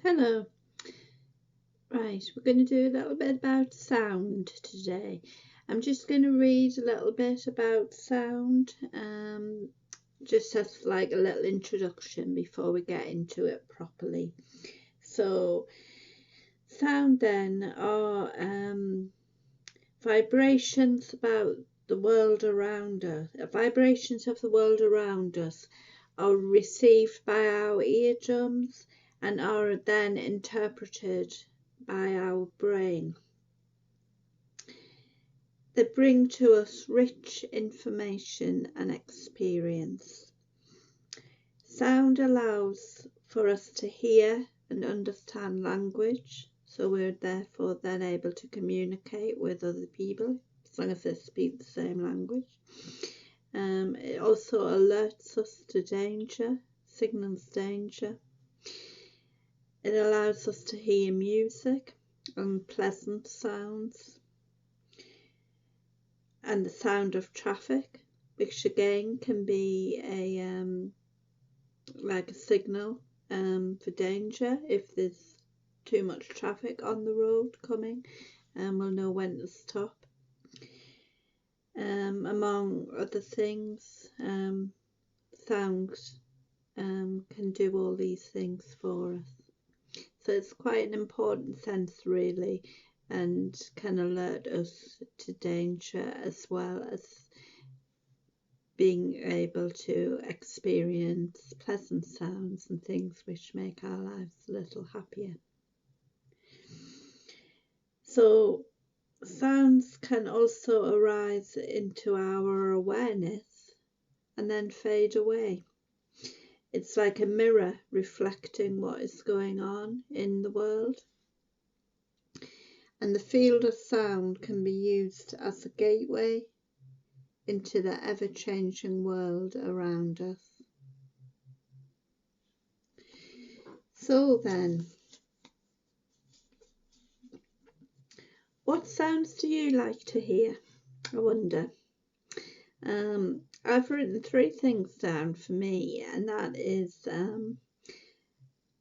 Hello. Right, we're going to do a little bit about sound today. I'm just going to read a little bit about sound, just as like a little introduction before we get into it properly. So, sound then are vibrations about the world around us. Vibrations of the world around us are received by our eardrums and are then interpreted by our brain. They bring to us rich information and experience. Sound allows for us to hear and understand language, so we're therefore then able to communicate with other people as long as they speak the same language. It also alerts us to danger, signals danger. It allows us to hear music and pleasant sounds, and the sound of traffic, which again can be like a signal for danger. If there's too much traffic on the road coming, we'll know when to stop. Among other things, sound can do all these things for us. So it's quite an important sense, really, and can alert us to danger as well as being able to experience pleasant sounds and things which make our lives a little happier. So sounds can also arise into our awareness and then fade away. It's like a mirror reflecting what is going on in the world. And the field of sound can be used as a gateway into the ever-changing world around us. So then, what sounds do you like to hear? I wonder. I've written 3 things down for me, and that is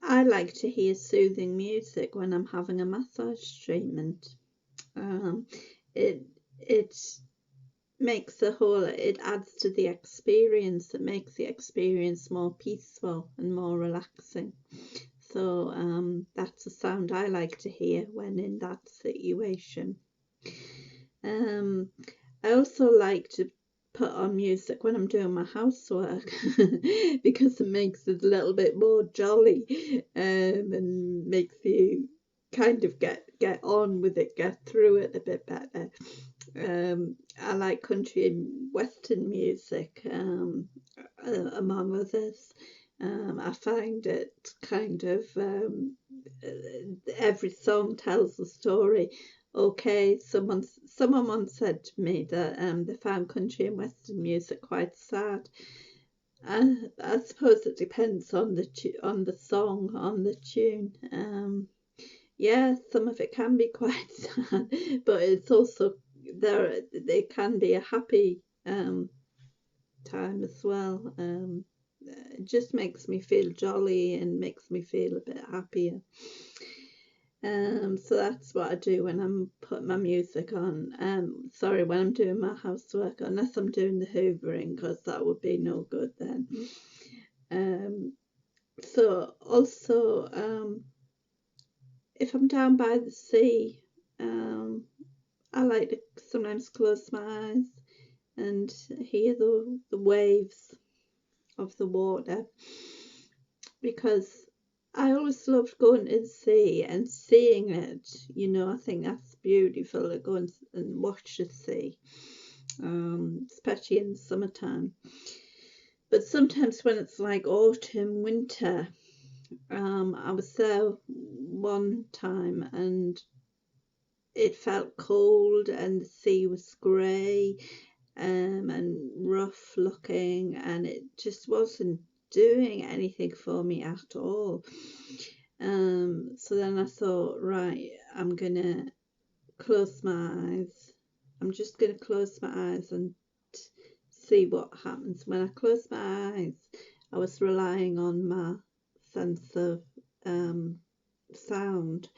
I like to hear soothing music when I'm having a massage treatment. It makes it adds to the experience. It makes the experience more peaceful and more relaxing. So that's a sound I like to hear when in that situation. I also like to put on music when I'm doing my housework because it makes it a little bit more jolly and makes you kind of get on with it, get through it a bit better. I like country and western music, among others. I find it kind of every song tells a story. Okay, someone once said to me that they found country and western music quite sad. I suppose it depends on the song, on the tune. Yeah, some of it can be quite sad, but it's also they can be a happy time as well. It just makes me feel jolly and makes me feel a bit happier. So that's what I do when I'm putting my music on. Sorry, when I'm doing my housework, unless I'm doing the hoovering, because that would be no good then. So also, if I'm down by the sea, I like to sometimes close my eyes and hear the waves of the water, because I always loved going to the sea and seeing it. I think that's beautiful to go and watch the sea, especially in the summertime. But sometimes when it's like autumn, winter, I was there one time and it felt cold and the sea was grey and rough looking, and it just wasn't doing anything for me at all. So then I thought, right, I'm gonna close my eyes. I'm just gonna close my eyes and see what happens. When I closed my eyes, I was relying on my sense of sound,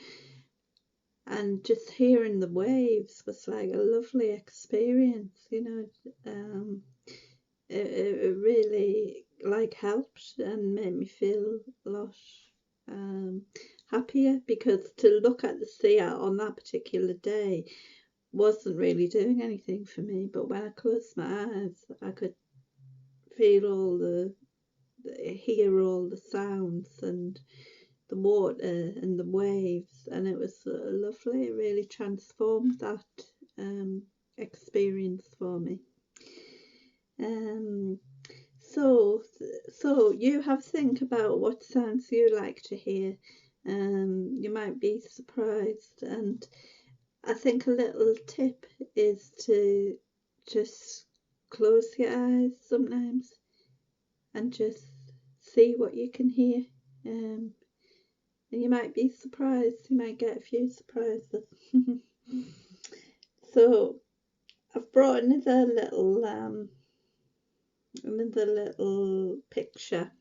and just hearing the waves was like a lovely experience, you know. It really like helped and made me feel a lot um, happier, because to look at the sea on that particular day wasn't really doing anything for me. But when I closed my eyes, I could feel hear all the sounds and the water and the waves, and it was lovely. It really transformed that experience for me. Um, so you have to think about what sounds you like to hear. You might be surprised, and I think a little tip is to just close your eyes sometimes and just see what you can hear. And you might be surprised. You might get a few surprises. So I've brought another little picture.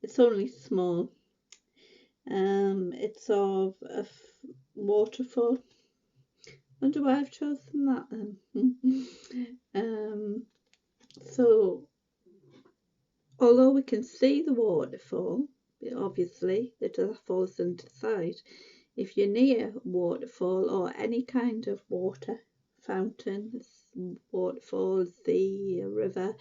It's only small. It's of a waterfall. Wonder why I've chosen that then. So although we can see the waterfall, obviously it falls into sight. If you're near a waterfall or any kind of water, fountain, waterfall, sea, a river,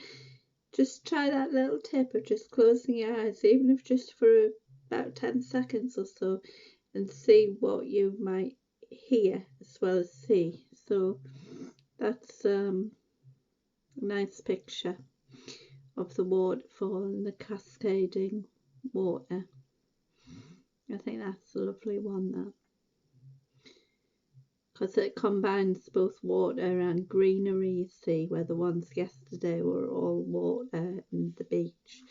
just try that little tip of just closing your eyes, even if just for about 10 seconds or so, and see what you might hear as well as see. So that's a nice picture of the waterfall and the cascading water. I think that's a lovely one, that, because it combines both water and greenery. You see, where the ones yesterday were all water and the beach,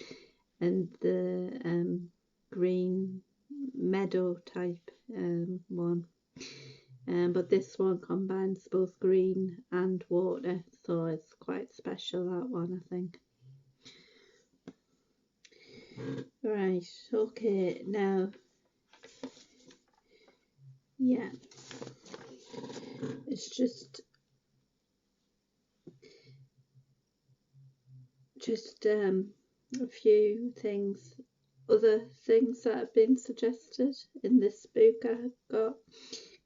and the green meadow type one. But this one combines both green and water, so it's quite special, that one, I think. Right, okay, now, yeah, it's just a few things, other things that have been suggested in this book I've got,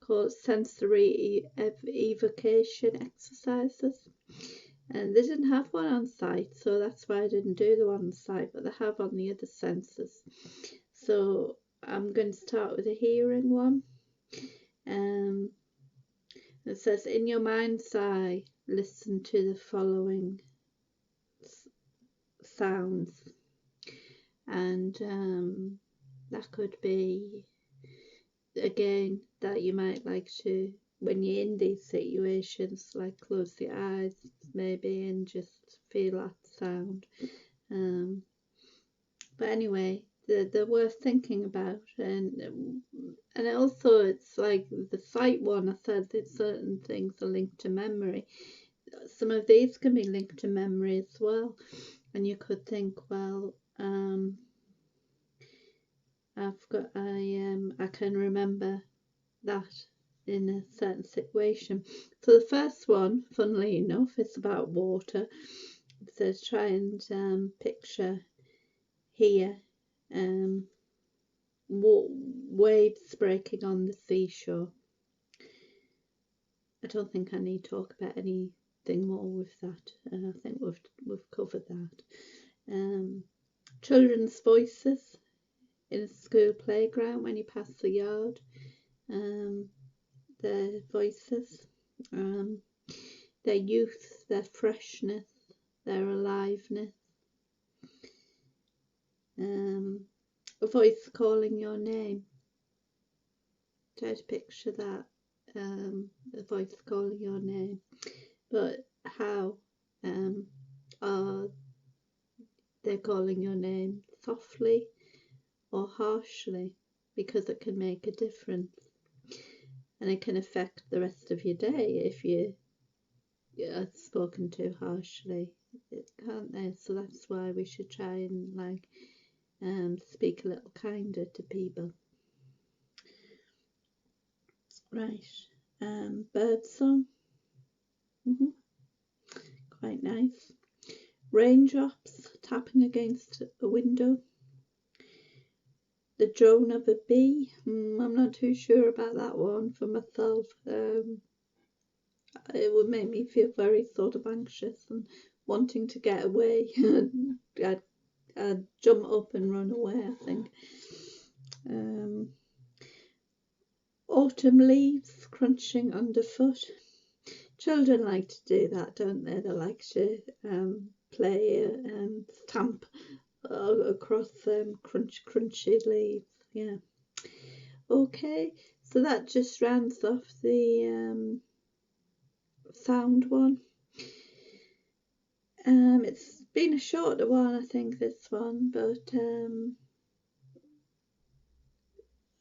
called sensory evocation exercises. And they didn't have one on site, so that's why I didn't do the one on site, but they have on the other senses. So I'm going to start with a hearing one. It says, in your mind's eye, listen to the following sounds. And that could be, again, that you might like to, when you're in these situations, like close your eyes maybe and just feel that sound. But anyway, they're worth thinking about, and also it's like the sight one. I said that certain things are linked to memory. Some of these can be linked to memory as well, and you could think, well, I can remember that in a certain situation. So the first one, funnily enough, is about water. It says try and picture here waves breaking on the seashore. I don't think I need to talk about anything more with that. I think we've covered that. Children's voices in a school playground when you pass the yard. Their voices, their youth, their freshness, their aliveness. A voice calling your name. Try to picture that, a voice calling your name. But how are they calling your name? Softly or harshly? Because it can make a difference. And it can affect the rest of your day if you are spoken to harshly, can't they? So that's why we should try and speak a little kinder to people. Right, bird song, quite nice. Raindrops tapping against a window. The drone of a bee. I'm not too sure about that one for myself. It would make me feel very sort of anxious and wanting to get away. I'd jump up and run away, I think. Autumn leaves crunching underfoot. Children like to do that, don't they? They like to play and stamp across crunchy leaves. Yeah. Okay, so that just rounds off the sound one. It's been a shorter one, I think, this one, but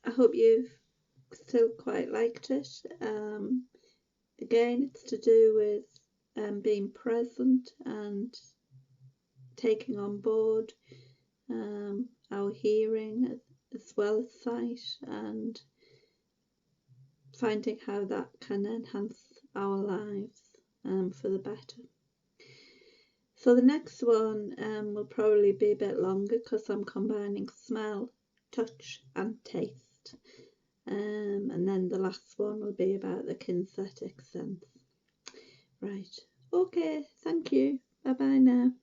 I hope you've still quite liked it. Again, it's to do with being present and taking on board our hearing as well as sight, and finding how that can enhance our lives for the better. So the next one will probably be a bit longer because I'm combining smell, touch and taste. And then the last one will be about the kinesthetic sense. Right, okay, thank you. Bye bye now.